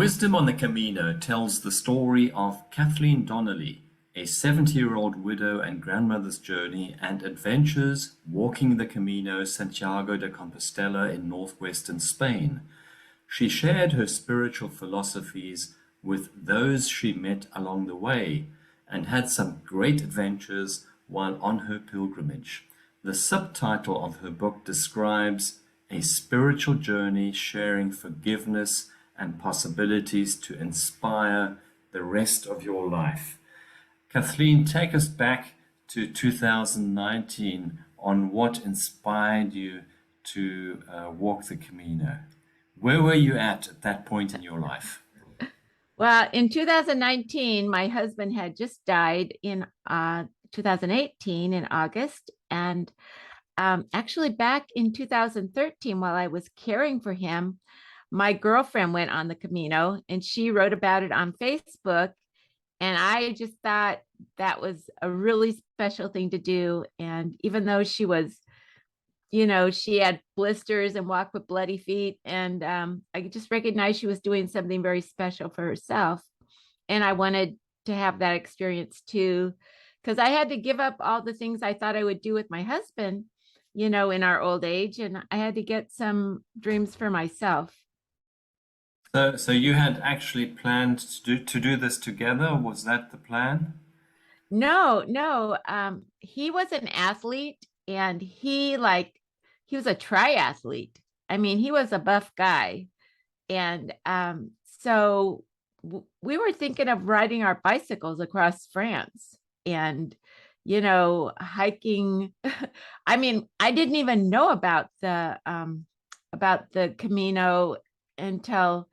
Wisdom on the Camino tells the story of Kathleen Donnelly, a 70-year-old widow and grandmother's journey and adventures walking the Camino Santiago de Compostela in northwestern Spain. She shared her spiritual philosophies with those she met along the way and had some great adventures while on her pilgrimage. The subtitle of her book describes a spiritual journey sharing forgiveness and possibilities to inspire the rest of your life. Kathleen, take us back to 2019 on what inspired you to walk the Camino. Where were you at that point in your life? Well, in 2019, my husband had just died in 2018 in August. And actually, back in 2013, while I was caring for him, my girlfriend went on the Camino and she wrote about it on Facebook. And I just thought that was a really special thing to do. And even though she was, she had blisters and walked with bloody feet, and I just recognized she was doing something very special for herself. And I wanted to have that experience too, because I had to give up all the things I thought I would do with my husband, in our old age. And I had to get some dreams for myself. So you had actually planned to do this together? Was that the plan? No, no. He was an athlete, and he was a triathlete. I mean, he was a buff guy. And so we were thinking of riding our bicycles across France and, hiking. I mean, I didn't even know about the Camino until,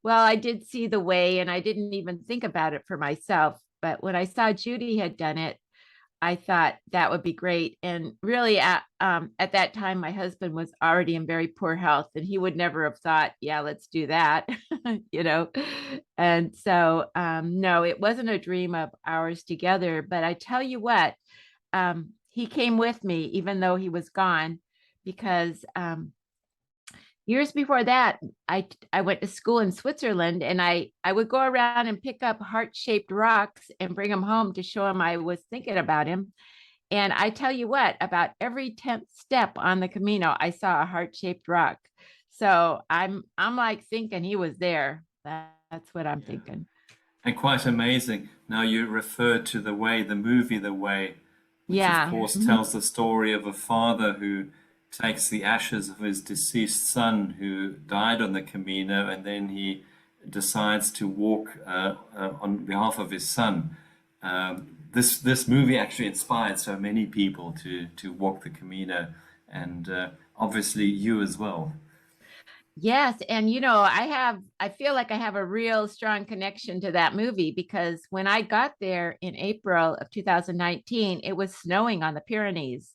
well, I did see the way and I didn't even think about it for myself. But when I saw Judy had done it, I thought that would be great. And really, at that time, my husband was already in very poor health, and he would never have thought, yeah, let's do that, you know. And so, no, it wasn't a dream of ours together. But I tell you what, he came with me, even though he was gone, because years before that, I went to school in Switzerland, and I would go around and pick up heart-shaped rocks and bring them home to show him I was thinking about him. And I tell you what, about every 10th step on the Camino, I saw a heart-shaped rock. So I'm like thinking he was there. That's what I'm Yeah. thinking. And quite amazing. Now you refer to The Way, the movie The Way, which of Yeah. course Mhm. tells the story of a father who takes the ashes of his deceased son who died on the Camino, and then he decides to walk on behalf of his son. This movie actually inspired so many people to walk the Camino, and obviously you as well. Yes, and I feel like I have a real strong connection to that movie because when I got there in April of 2019, it was snowing on the Pyrenees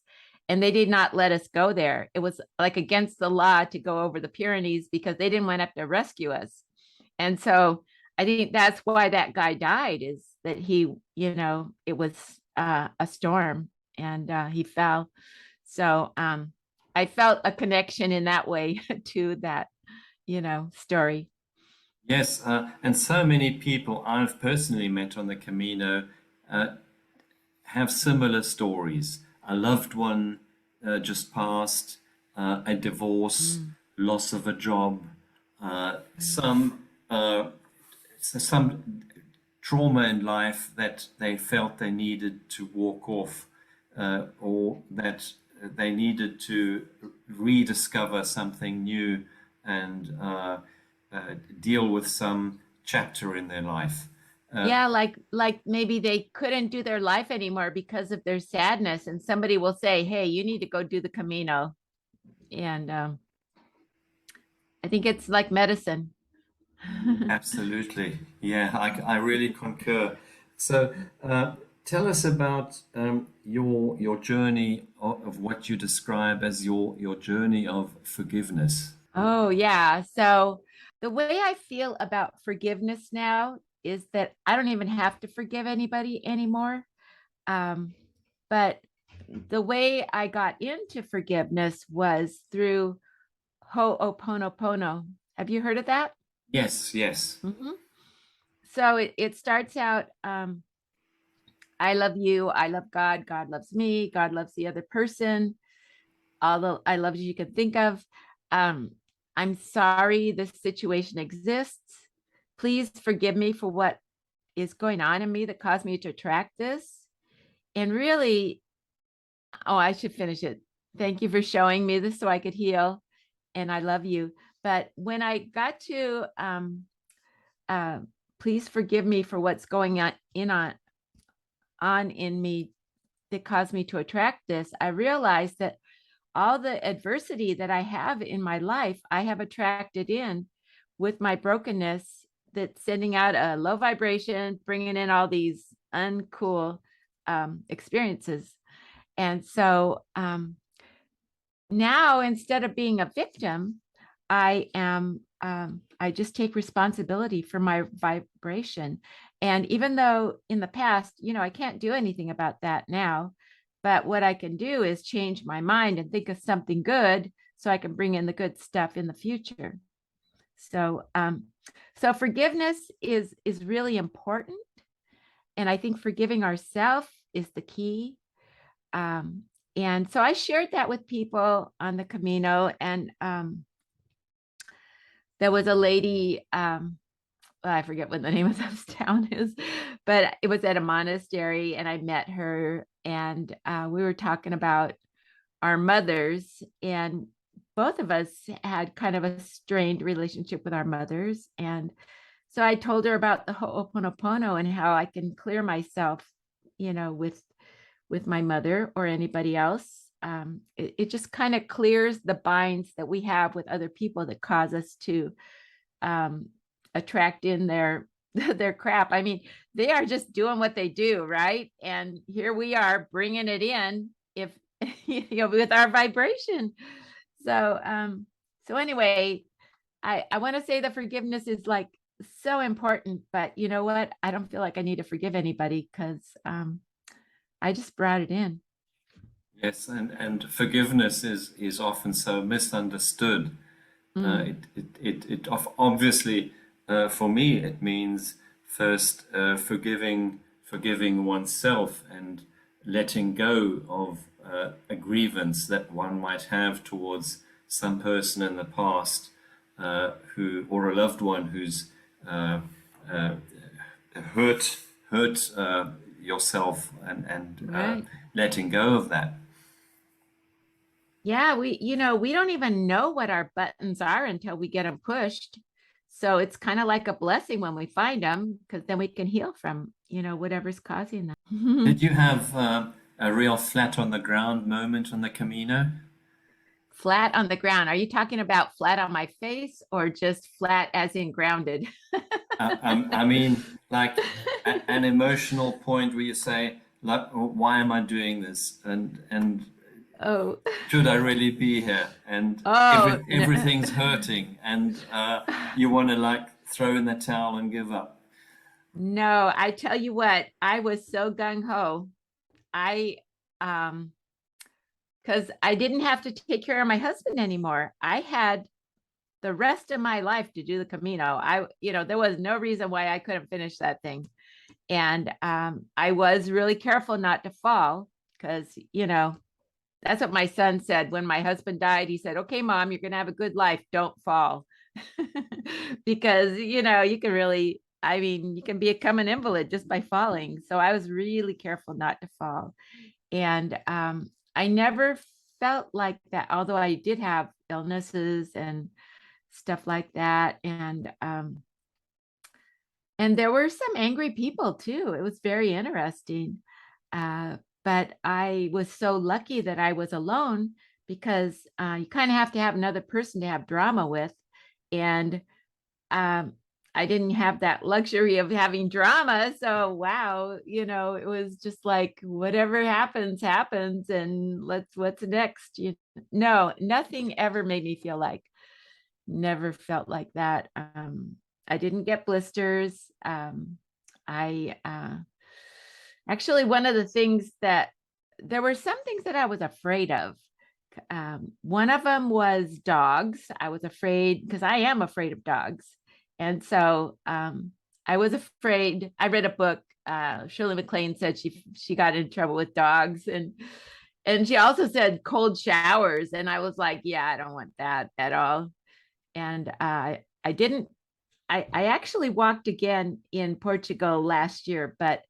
and they did not let us go there. It was like against the law to go over the Pyrenees because they didn't want to have to rescue us. And so I think that's why that guy died, is that it was a storm, and he fell. So I felt a connection in that way to that, story. Yes, and so many people I've personally met on the Camino uh, have similar stories. A loved one just passed, a divorce, Mm, loss of a job, right. some trauma in life that they felt they needed to walk off, or that they needed to rediscover something new and deal with some chapter in their life. Uh, Yeah, like maybe they couldn't do their life anymore because of their sadness, and somebody will say, "Hey, you need to go do the Camino." And I think it's like medicine. Absolutely. Yeah, I really concur. So, tell us about your journey of what you describe as your journey of forgiveness. Oh, yeah. So the way I feel about forgiveness now is that I don't even have to forgive anybody anymore. Um, but the way I got into forgiveness was through Ho'oponopono. Have you heard of that? Yes, yes. Mhm. So it starts out, I love you, I love God, God loves me, God loves the other person, all the I love you can think of. Um, I'm sorry this situation exists. Please forgive me for what is going on in me that caused me to attract this. And really, oh, I should finish it. Thank you for showing me this so I could heal. And I love you. But when I got to uh, please forgive me for what's going on in me that caused me to attract this, I realized that all the adversity that I have in my life, I have attracted in with my brokenness, that's sending out a low vibration, bringing in all these uncool experiences. And so now instead of being a victim, I just take responsibility for my vibration. And even though in the past, I can't do anything about that now, but what I can do is change my mind and think of something good so I can bring in the good stuff in the future. So so forgiveness is really important. And I think forgiving ourselves is the key. Um, and so I shared that with people on the Camino, and there was a lady, well, I forget what the name of this town is, but it was at a monastery, and I met her, and we were talking about our mothers, and both of us had kind of a strained relationship with our mothers. And so I told her about the Ho'oponopono and how I can clear myself, with my mother or anybody else. It just kind of clears the binds that we have with other people that cause us to um, attract in their their crap. I mean, they are just doing what they do, right? And here we are bringing it in, if with our vibration. So so anyway, I want to say that forgiveness is like so important, but you know what? I don't feel like I need to forgive anybody because I just brought it in. Yes, and forgiveness is often so misunderstood. Mm, Obviously, for me, it means first forgiving oneself and letting go of a grievance that one might have towards some person in the past, who or a loved one who's uh, uh, hurt yourself, and right. letting go of that. Yeah, we don't even know what our buttons are until we get them pushed. So it's kind of like a blessing when we find them, because then we can heal from, whatever's causing them. Did you have a real flat on the ground moment on the Camino? Flat on the ground. Are you talking about flat on my face or just flat as in grounded? I mean, like an emotional point where you say, like, why am I doing this? And Oh, should I really be here? And oh, no. everything's hurting, and you want to like throw in the towel and give up. No, I tell you what, I was so gung ho. I um because I didn't have to take care of my husband anymore. I had the rest of my life to do the Camino. There was no reason why I couldn't finish that thing. And I was really careful not to fall because, that's what my son said when my husband died. He said, "Okay, mom, you're going to have a good life. Don't fall." Because, you can really, I mean, you can become an invalid just by falling. So I was really careful not to fall. And I never felt like that, although I did have illnesses and stuff like that. And there were some angry people too. It was very interesting. But I was so lucky that I was alone, because you kind of have to have another person to have drama with. And um, I didn't have that luxury of having drama. So, wow, it was just like whatever happens, happens. And what's next? No, nothing ever made me feel like, never felt like that. I didn't get blisters. I Actually, one of the things that there were some things that I was afraid of. One of them was dogs. I was afraid because I am afraid of dogs. And so I was afraid. I read a book. Shirley MacLaine said she got in trouble with dogs, and she also said cold showers. And I was like, yeah, I don't want that at all. And I didn't. I actually walked again in Portugal last year, but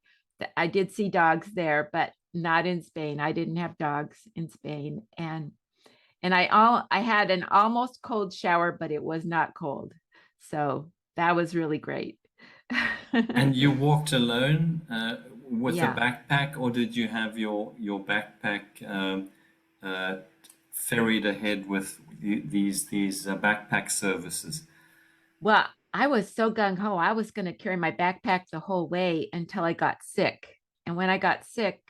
I did see dogs there, but not in Spain. I didn't have dogs in Spain, and I had an almost cold shower, but it was not cold, so that was really great. And you walked alone with a Yeah. backpack, or did you have your backpack uh, ferried ahead with these backpack services? Well, I was so gung ho. I was going to carry my backpack the whole way until I got sick. And when I got sick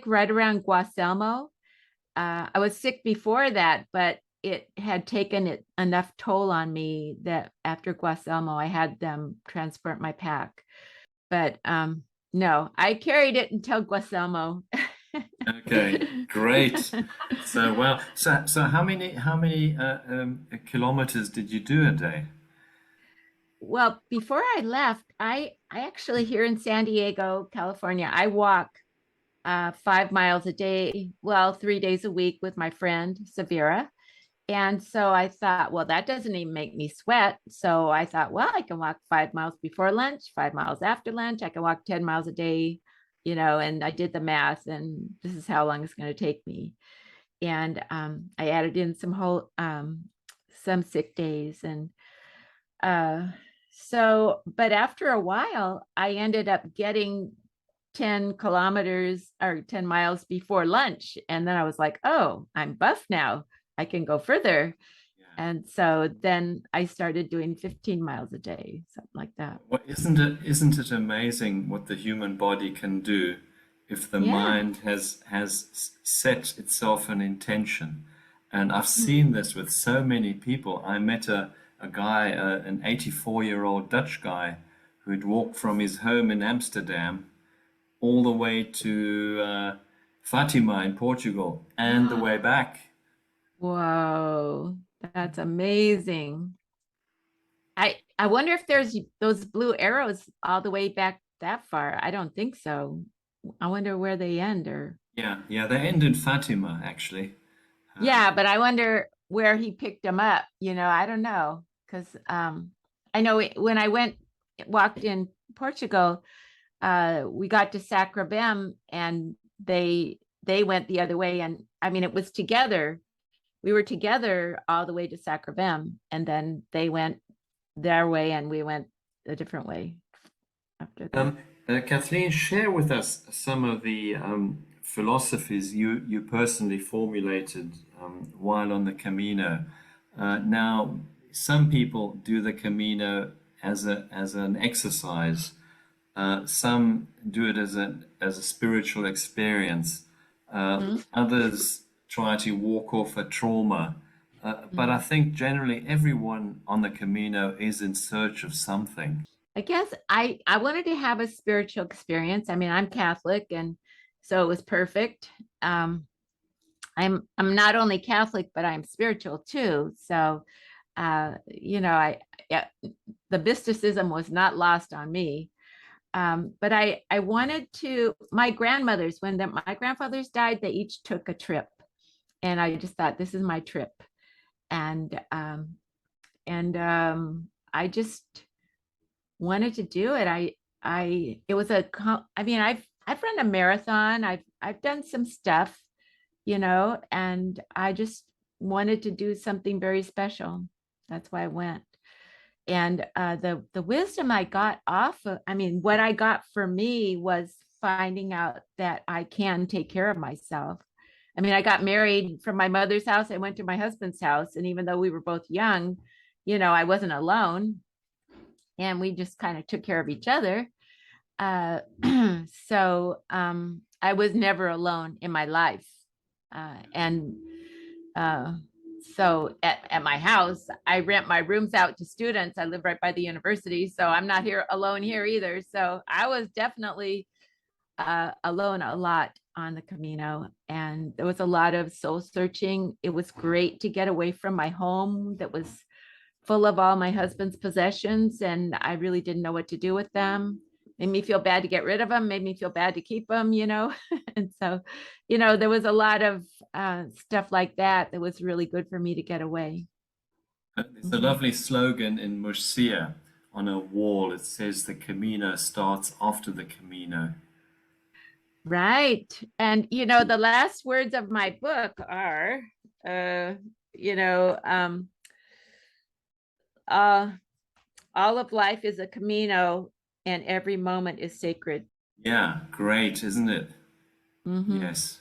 right around Guaselmo. I was sick before that, but it had taken it enough toll on me that after Guaselmo, I had them transport my pack. But no, I carried it until Guaselmo. Okay, great. So well, so how many kilometers did you do a day? Well, before I left, I actually here in San Diego, California, I walk 5 miles a day, well, 3 days a week with my friend Savira. And so I thought, well, that doesn't even make me sweat. So I thought, well, I can walk 5 miles before lunch, 5 miles after lunch. I can walk 10 miles a day, and I did the math, and this is how long it's going to take me. And I added in some sick days. And uh, but after a while, I ended up getting 10 kilometers or 10 miles before lunch. And then I was like, oh, I'm buff now. I can go further. Yeah. And so then I started doing 15 miles a day, something like that. Well, isn't it amazing what the human body can do if the Yeah. mind has set itself an intention? And I've Mm. seen this with so many people. I met a guy, an 84-year-old Dutch guy, who'd walked from his home in Amsterdam all the way to Fatima in Portugal and the way back. Whoa, that's amazing. I wonder if there's those blue arrows all the way back that far. I don't think so. I wonder where they end or Yeah, yeah, they end in Fatima actually. yeah, Um, but I wonder where he picked them up. I don't know because I know when I walked in Portugal, we got to Sacrabem and they went the other way, and I mean it was together. We were together all the way to Sacrabem, and then they went their way and we went a different way after that. Um, Kathleen, share with us some of the philosophies you personally formulated while on the Camino. Now, some people do the Camino as an exercise. Some do it as a spiritual experience. Others try to walk off a trauma. But I Mhm. think generally everyone on the Camino is in search of something. I guess I wanted to have a spiritual experience. I mean, I'm Catholic, and so it was perfect. Um, I'm not only Catholic, but I'm spiritual too. So, I yeah, the mysticism was not lost on me. But I wanted to. My grandmothers, my grandfathers died, they each took a trip, and I just thought this is my trip, and I just wanted to do it. It was I mean, I've run a marathon. I've done some stuff, and I just wanted to do something very special. That's why I went. And the wisdom I got I mean, what I got for me was finding out that I can take care of myself. I mean, I got married from my mother's house. I went to my husband's house, and even though we were both young, I wasn't alone, and we just kind of took care of each other. Uh, so I was never alone in my life. And uh, so at my house, I rent my rooms out to students. I live right by the university, so I'm not here alone here either. So I was definitely alone a lot on the Camino, and there was a lot of soul searching. It was great to get away from my home that was full of all my husband's possessions, and I really didn't know what to do with them. Made me feel bad to get rid of them, made me feel bad to keep them, And so, there was a lot of stuff like that that was really good for me to get away. There's a Mhm. lovely slogan in Murcia on a wall. It says the Camino starts after the Camino. Right. And, the last words of my book are, uh, you know, um, uh, all of life is a Camino and every moment is sacred. Yeah, great, isn't it? Hmm. Yes.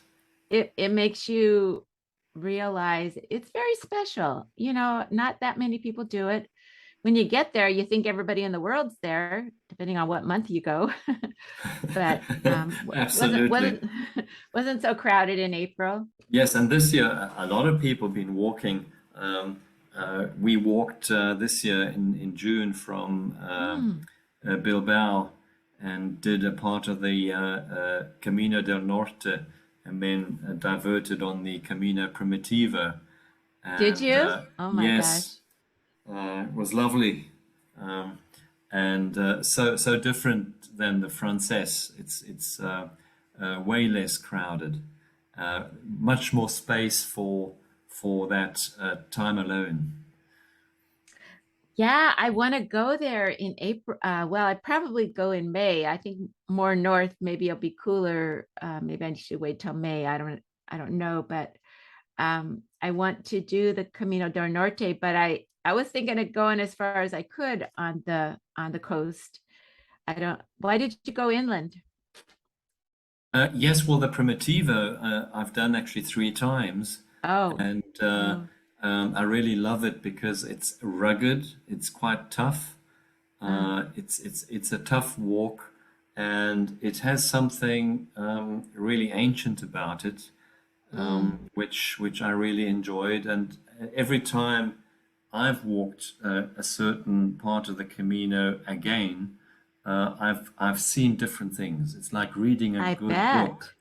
It makes you realize it's very special. Not that many people do it. When you get there, you think everybody in the world's there, depending on what month you go. But wasn't Absolutely. wasn't wasn't so crowded in April. Yes, and this year a lot of people have been walking. We walked this year in June from Mm. Bilbao and did a part of the Camino del Norte and then diverted on the Camino Primitivo. Did And you? Oh my gosh. yes, it was lovely. Um, and so different than the Frances. It's way less crowded, much more space for that time alone. Yeah, I want to go there in April. Well, I probably go in May. I think more north, maybe it'll be cooler. Maybe I should wait till May. I don't know, but I want to do the Camino del Norte, but I was thinking of going as far as I could on the coast. I don't. Why did you go inland? Yes, well, the Primitivo I've done actually three times, Oh, and oh, I really love it because it's rugged, it's quite tough. uh, It's a tough walk, and it has something really ancient about it, mm, which I really enjoyed. And every time I've walked a certain part of the Camino again, I've seen different things. It's like I bet.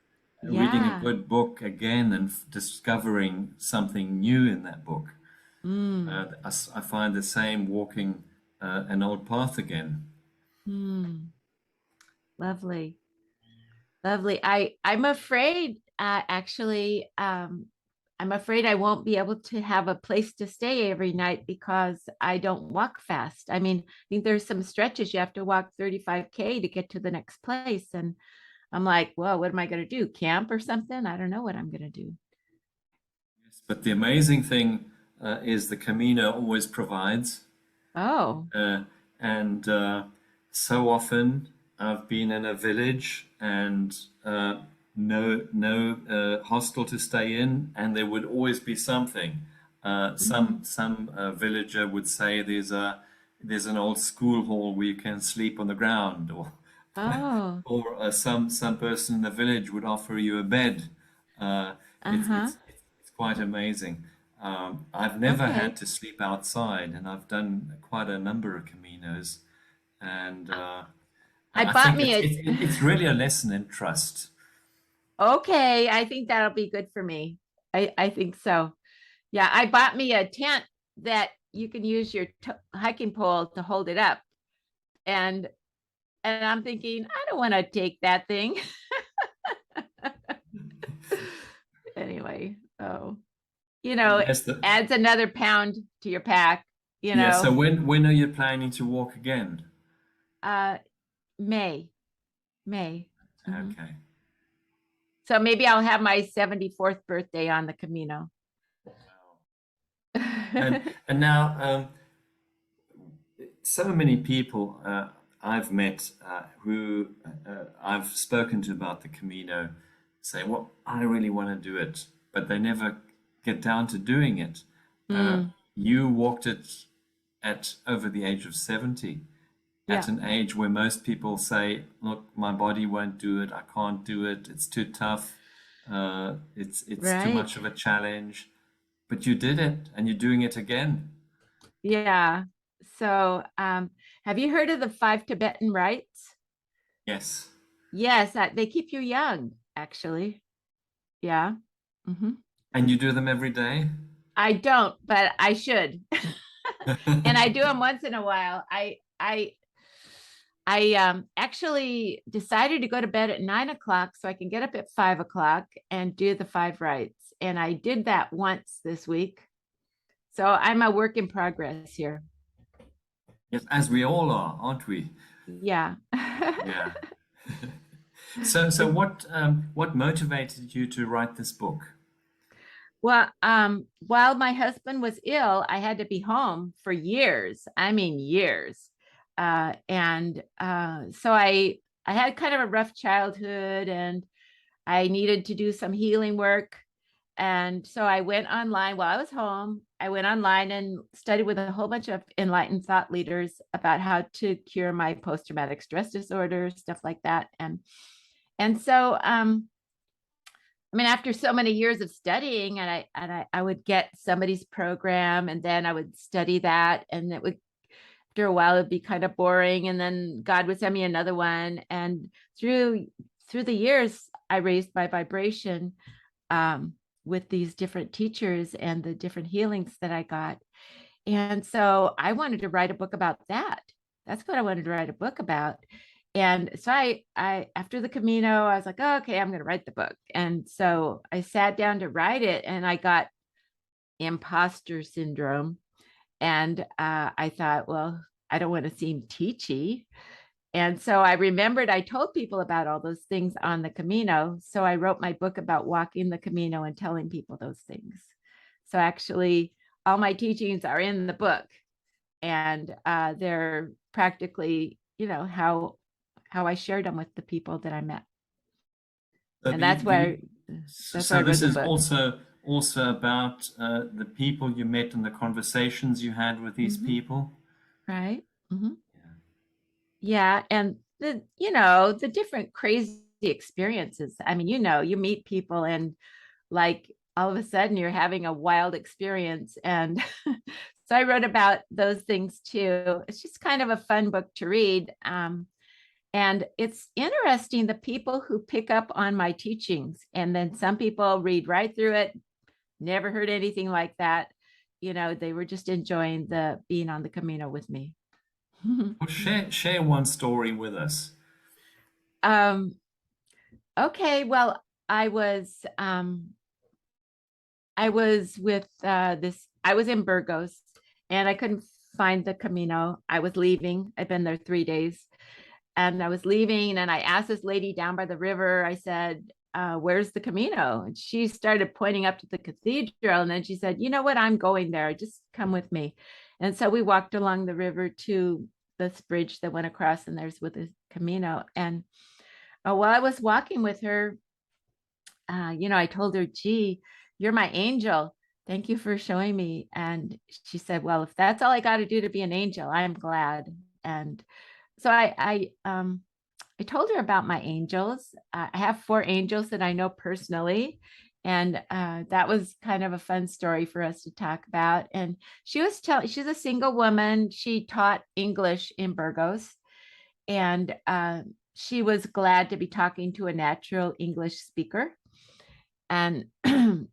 reading a Yeah. good book again and discovering something new in that book. Mm, I find the same walking an old path again. mm, lovely. Lovely. I'm afraid, actually, I'm afraid I won't be able to have a place to stay every night because I don't walk fast. I mean, I think there's some stretches you have to walk 35K to get to the next place. And I'm like, well, what am I going to do? Camp or something? I don't know what I'm going to do. But the amazing thing is the Camino always provides. Oh, Uh, and so often I've been in a village and no hostel to stay in, and there would always be something. mhm. Some villager would say there's an old school hall where you can sleep on the ground, or Oh, some person in the village would offer you a bed. Uh, uh-huh. it's quite amazing. I've never had Okay. to sleep outside, and I've done quite a number of caminos, and I I bought think me it's really a lesson in trust. okay, I think that'll be good for me. I think so. Yeah, I bought me a tent that you can use your hiking pole to hold it up. And I'm thinking, I don't want to take that thing. Anyway, oh, Yes, adds another pound to your pack, you yeah. So know. when are you planning to walk again? Uh May, May. Mhm. Okay. So maybe I'll have my 74th birthday on the Camino. And now so many people I've met who I've spoken to about the Camino say, well, I really want to do it, but they never get down to doing it. Uh, Mm, you walked it at over the age of 70, at yeah, an age where most people say, look, my body won't do it, I can't do it, it's too tough, it's too right. much of a challenge. But you did it, and you're doing it again. Yeah. So, have you heard of the five Tibetan rites? Yes. Yes, they keep you young, actually. Yeah. Hmm. And you do them every day? I don't, but I should. And I do them once in a while. I actually decided to go to bed at 9 o'clock so I can get up at 5 o'clock and do the 5 rites. And I did that once this week. So I'm a work in progress here. Yes, as we all are, aren't we? Yeah. Yeah. So It- what motivated you to write this book? well, while my husband was ill, I had to be home for years. I mean, years. So I had kind of a rough childhood, and I needed to do some healing work. And so I went online while I was home. I went online and studied with a whole bunch of enlightened thought leaders about how to cure my post-traumatic stress disorder, stuff like that. And so I mean, after so many years of studying, and I would get somebody's program, and then I would study that, and it would, after a while it'd be kind of boring, and then God would send me another one. And through the years, I raised my vibration um, with these different teachers and the different healings that I got. And so I wanted to write a book about that. That's what I wanted to write a book about. And so I after the Camino, I was like, oh, okay, I'm going to write the book. And so I sat down to write it, and I got imposter syndrome. And I thought, well, I don't want to seem teachy. And so I remembered I told people about all those things on the Camino. So I wrote my book about walking the Camino and telling people those things. So actually, all my teachings are in the book, and they're practically, how I shared them with the people that I met. So And the, the that's why I so wrote this the is book. also about the people you met and the conversations you had with these Mhm. people. Right. Mhm. Yeah. Yeah. And the different crazy experiences. I mean, you meet people, and like all of a sudden you're having a wild experience. And so I wrote about those things too. It's just kind of a fun book to read. And it's interesting, the people who pick up on my teachings, and then some people read right through it, never heard anything like that. They were just enjoying the being on the Camino with me. Well, share one story with us. um, okay, well, I was um, I was with I was in Burgos, and I couldn't find the Camino. I was leaving. I'd been there 3 days, and I was leaving, and I asked this lady down by the river, I said, where's the Camino? And she started pointing up to the cathedral. And then she said, you know what? I'm going there. Just come with me. And so we walked along the river to this bridge that went across, and there's with the Camino. And while I was walking with her, I told her, gee, you're my angel. Thank you for showing me. And she said, well, if that's all I got to do to be an angel, I'm glad. And so I told her about my angels. I have 4 angels that I know personally. And that was kind of a fun story for us to talk about. And she's a single woman. She taught English in Burgos. And she was glad to be talking to a natural English speaker. And anyway,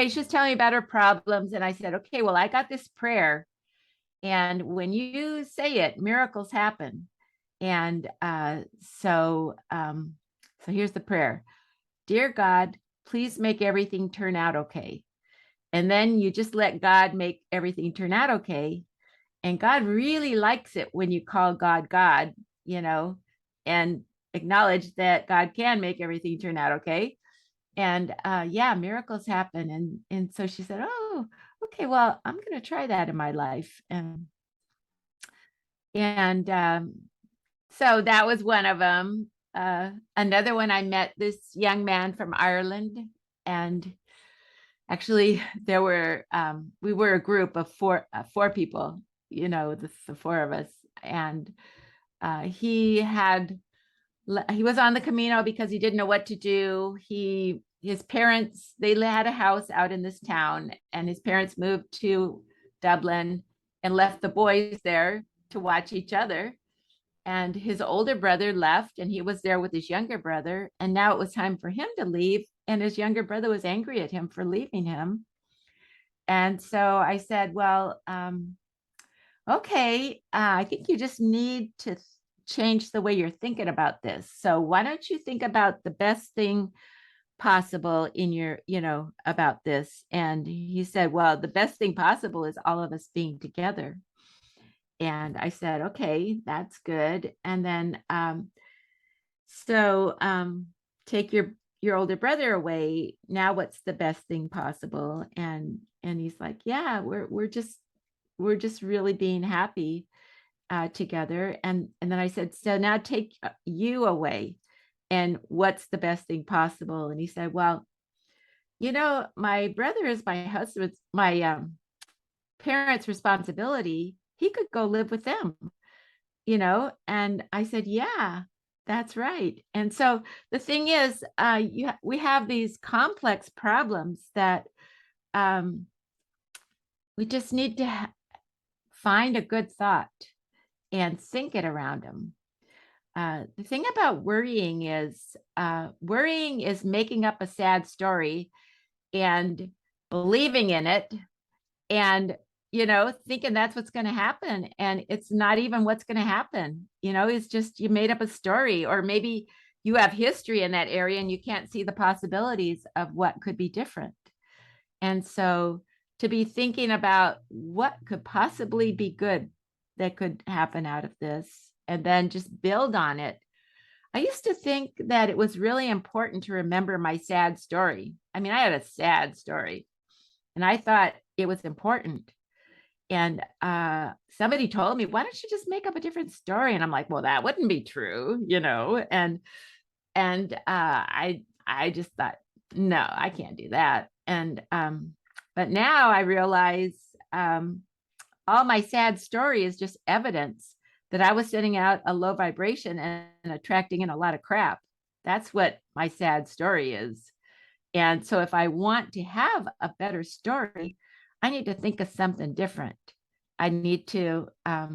she was telling me about her problems. And I said, okay, well, I got this prayer. And when you say it, miracles happen. And so here's the prayer. Dear God, please make everything turn out okay. And then you just let God make everything turn out okay. And God really likes it when you call God, God, and acknowledge that God can make everything turn out okay. And yeah, miracles happen. And so she said, oh, okay, well, I'm going to try that in my life. And so that was one of them. Another one, I met this young man from Ireland, and actually we were a group of four people, the four of us. And he was on the Camino because he didn't know what to do. His parents, they had a house out in this town, and his parents moved to Dublin and left the boys there to watch each other. And his older brother left, and he was there with his younger brother. And now it was time for him to leave. And his younger brother was angry at him for leaving him. And so I said, well, okay, I think you just need to change the way you're thinking about this. So why don't you think about the best thing possible in your, about this? And he said, well, the best thing possible is all of us being together. And I said, okay, that's good. And then, so take your older brother away. Now what's the best thing possible? And he's like, yeah, we're just really being happy together. And then I said, so now take you away. And what's the best thing possible? And he said, well, my brother is my husband's, my parents' responsibility. He could go live with them, And I said, yeah, that's right. And so the thing is, we have these complex problems that we just need to find a good thought and think it around them. The thing about worrying is making up a sad story and believing in it and thinking that's what's going to happen, and it's not even what's going to happen. It's just you made up a story, or maybe you have history in that area and you can't see the possibilities of what could be different. And so to be thinking about what could possibly be good that could happen out of this and then just build on it. I used to think that it was really important to remember my sad story. I mean, I had a sad story and I thought it was important. And somebody told me, why don't you just make up a different story? And I'm like, well, that wouldn't be true, and I just thought, no, I can't do that. And but now I realize all my sad story is just evidence that I was sending out a low vibration and attracting in a lot of crap. That's what my sad story is. And so if I want to have a better story, I need to think of something different. I need to, I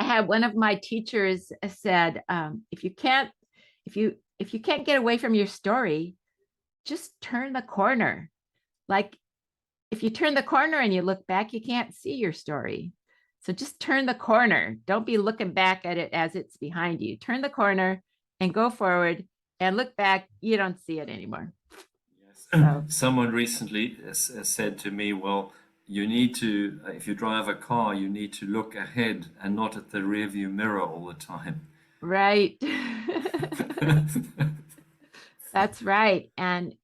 had one of my teachers said, if you can't get away from your story, just turn the corner. Like if you turn the corner and you look back, you can't see your story. So just turn the corner. Don't be looking back at it as it's behind you. Turn the corner and go forward, and look back. You don't see it anymore. Yes. So, Someone recently said to me, well, you need to, if you drive a car, you need to look ahead and not at the rearview mirror all the time. right. That's right. And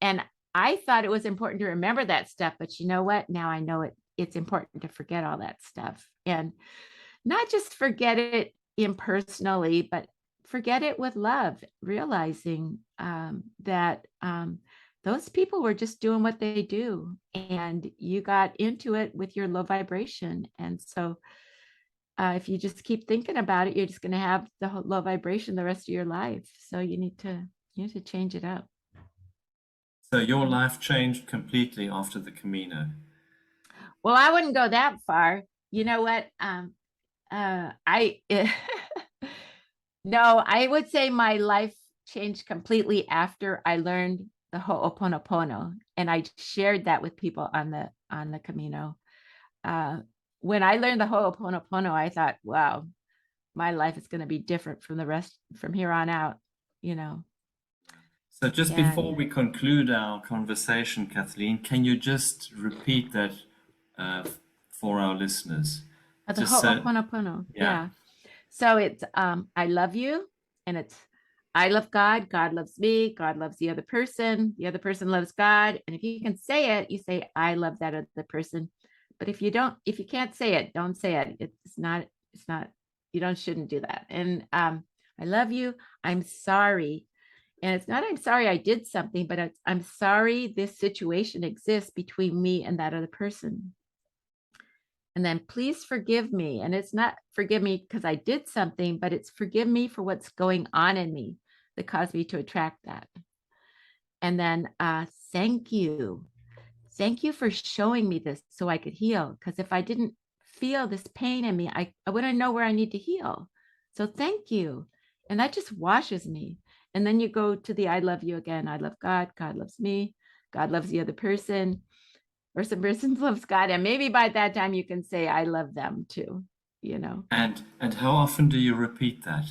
I thought it was important to remember that stuff, but you know what? Now I know it's important to forget all that stuff, and not just forget it impersonally, but forget it with love, realizing that those people were just doing what they do, and you got into it with your low vibration. And so if you just keep thinking about it, you're just going to have the low vibration the rest of your life. So you need to change it up. So your life changed completely after the Camino. Well, I wouldn't go that far. You know what? I no, I would say my life changed completely after I learned the Ho'oponopono, and I shared that with people on the Camino. Uh, when I learned the Ho'oponopono, I thought, wow, my life is going to be different from the rest from here on out, you know. So just before And we conclude our conversation, Kathleen, can you just repeat that uh, for our listeners? the Just so, Ho'oponopono, yeah. yeah. So it's I love you, and it's I love God, God loves me, God loves the other person loves God. And if you can say it, you say, I love that other person. But if you can't say it, don't say it. It's not, shouldn't do that. And I love you. I'm sorry. And it's not, I'm sorry I did something, but I'm sorry this situation exists between me and that other person. And then please forgive me. And it's not forgive me because I did something, but it's forgive me for what's going on in me that caused me to attract that. And then thank you. Thank you for showing me this so I could heal. Because if I didn't feel this pain in me, I wouldn't know where I need to heal. So thank you. And that just washes me. And then you go to the I love you again. I love God. God loves me. God loves the other person. or some person loves God. And maybe by that time you can say, I love them too, And how often do you repeat that?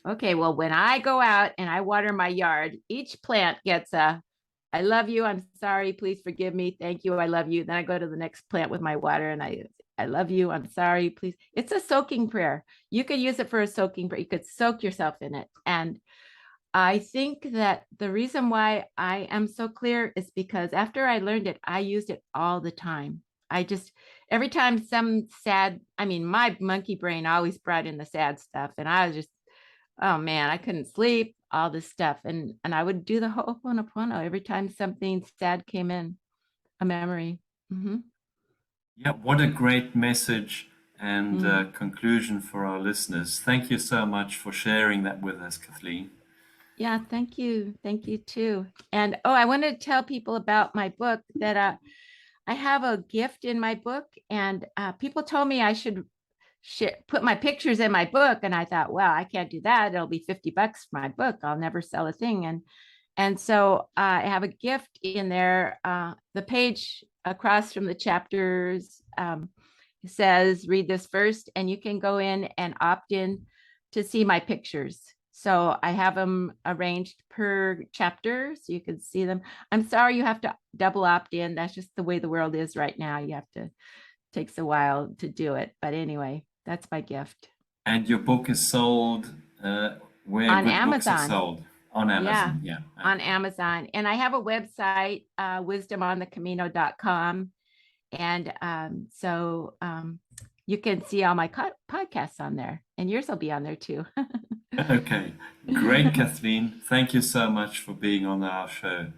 Okay, well, when I go out and I water my yard, each plant gets a I love you, I'm sorry, please forgive me, thank you, I love you. Then I go to the next plant with my water and I love you, I'm sorry, please. It's a soaking prayer. You could use it for a soaking prayer. You could soak yourself in it. And I think that the reason why I am so clear is because after I learned it, I used it all the time. I just, every time some sad, I mean, my monkey brain always brought in the sad stuff. And I was just, oh man, I couldn't sleep, all this stuff. And I would do the Ho'oponopono every time something sad came in, a memory. Mm-hmm. Yeah, what a great message and Mm. conclusion for our listeners. Thank you so much for sharing that with us, Kathleen. Yeah, thank you. Thank you too. And oh, I wanted to tell people about my book that I have a gift in my book, and people told me I should put my pictures in my book, and I thought, well, I can't do that. It'll be $50 for my book. I'll never sell a thing. And so I have a gift in there. The page across from the chapters says, read this first, and you can go in and opt in to see my pictures. So I have them arranged per chapter so you can see them. I'm sorry you have to double opt in. That's just the way the world is right now. You have to, takes a while to do it. But anyway, that's my gift. And your book is sold where On good books are Amazon. sold. On Yeah, Amazon, yeah. on Okay. Amazon. And I have a website, wisdomonthecamino.com. And so you can see all my podcasts on there, and yours will be on there too. Okay, great, Kathleen. Thank you so much for being on our show.